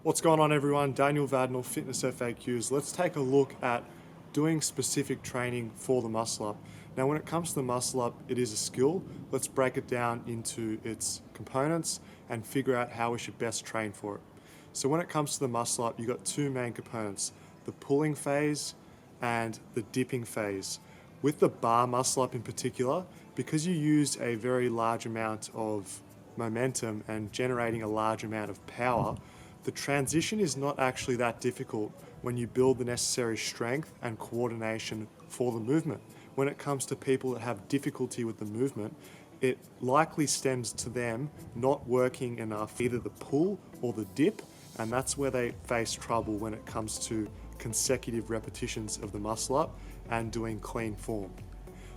What's going on, everyone? Daniel Vadnal, Fitness FAQs. Let's take a look at doing specific training for the muscle up. Now, when it comes to the muscle up, it is a skill. Let's break it down into its components and figure out how we should best train for it. So when it comes to the muscle up, you've got two main components, the pulling phase and the dipping phase. With the bar muscle up in particular, because you use a very large amount of momentum and generating a large amount of power, the transition is not actually that difficult when you build the necessary strength and coordination for the movement. When it comes to people that have difficulty with the movement, it likely stems to them not working enough, either the pull or the dip, and that's where they face trouble when it comes to consecutive repetitions of the muscle up and doing clean form.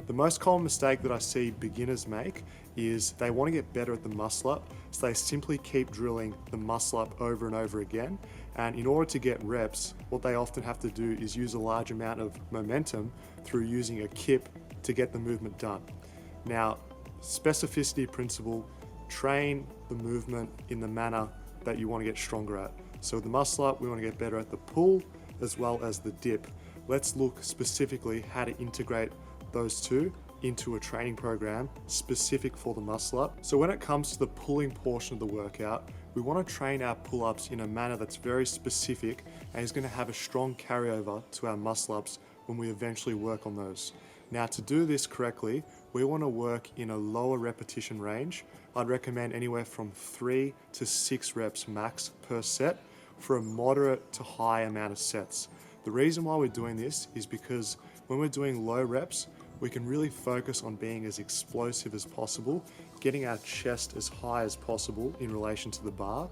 The most common mistake that I see beginners make is they want to get better at the muscle up, so they simply keep drilling the muscle up over and over again. And in order to get reps, what they often have to do is use a large amount of momentum through using a kip to get the movement done. Now, specificity principle, train the movement in the manner that you want to get stronger at. So with the muscle up, we want to get better at the pull as well as the dip. Let's look specifically how to integrate those two into a training program specific for the muscle up. So when it comes to the pulling portion of the workout, we want to train our pull-ups in a manner that's very specific and is going to have a strong carryover to our muscle ups when we eventually work on those. Now, to do this correctly, we want to work in a lower repetition range. I'd recommend anywhere from 3 to 6 reps max per set for a moderate to high amount of sets. The reason why we're doing this is because when we're doing low reps, we can really focus on being as explosive as possible, getting our chest as high as possible in relation to the bar,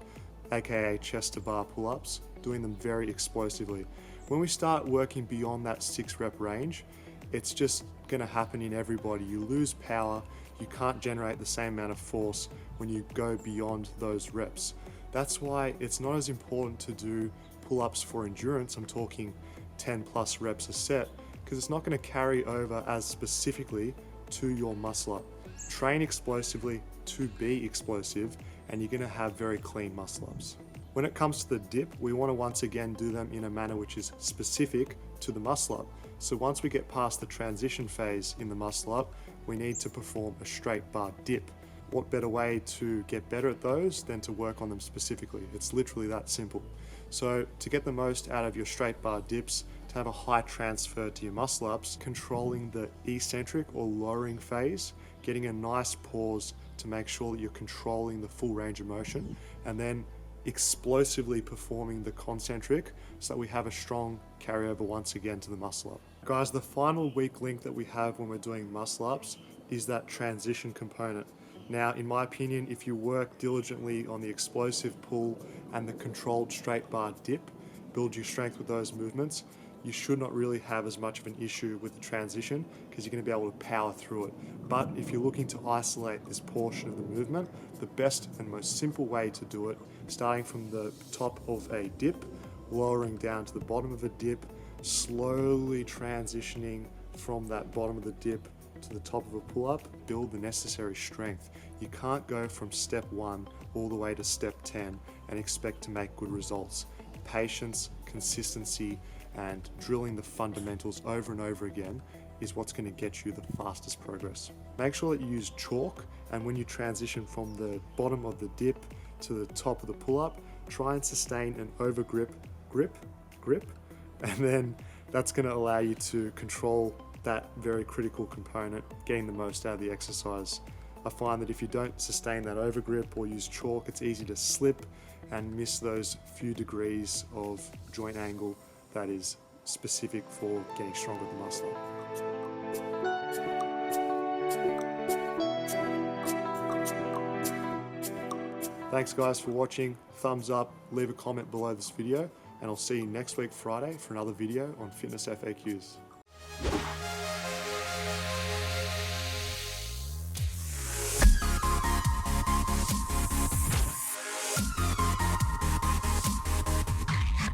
aka chest to bar pull-ups, doing them very explosively. When we start working beyond that 6 rep range, it's just gonna happen in everybody. You lose power, you can't generate the same amount of force when you go beyond those reps. That's why it's not as important to do pull-ups for endurance. I'm talking 10 plus reps a set, because it's not going to carry over as specifically to your muscle up. Train explosively to be explosive, and you're going to have very clean muscle ups. When it comes to the dip, we want to once again do them in a manner which is specific to the muscle up. So once we get past the transition phase in the muscle up, we need to perform a straight bar dip. What better way to get better at those than to work on them specifically? It's literally that simple. So to get the most out of your straight bar dips, to have a high transfer to your muscle ups, controlling the eccentric or lowering phase, getting a nice pause to make sure that you're controlling the full range of motion, and then explosively performing the concentric so that we have a strong carryover once again to the muscle up. Guys, the final weak link that we have when we're doing muscle ups is that transition component. Now, in my opinion, if you work diligently on the explosive pull and the controlled straight bar dip, build your strength with those movements, you should not really have as much of an issue with the transition because you're going to be able to power through it. But if you're looking to isolate this portion of the movement, the best and most simple way to do it, starting from the top of a dip, lowering down to the bottom of a dip, slowly transitioning from that bottom of the dip to the top of a pull-up, build the necessary strength. You can't go from step 1 all the way to step 10 and expect to make good results. Patience, consistency, and drilling the fundamentals over and over again is what's going to get you the fastest progress. Make sure that you use chalk, and when you transition from the bottom of the dip to the top of the pull-up, try and sustain an over grip, and then that's going to allow you to control that very critical component, getting the most out of the exercise. I find that if you don't sustain that over grip or use chalk, it's easy to slip and miss those few degrees of joint angle that is specific for getting stronger with the muscle. Thanks guys for watching. Thumbs up, leave a comment below this video, and I'll see you next week Friday for another video on Fitness FAQs.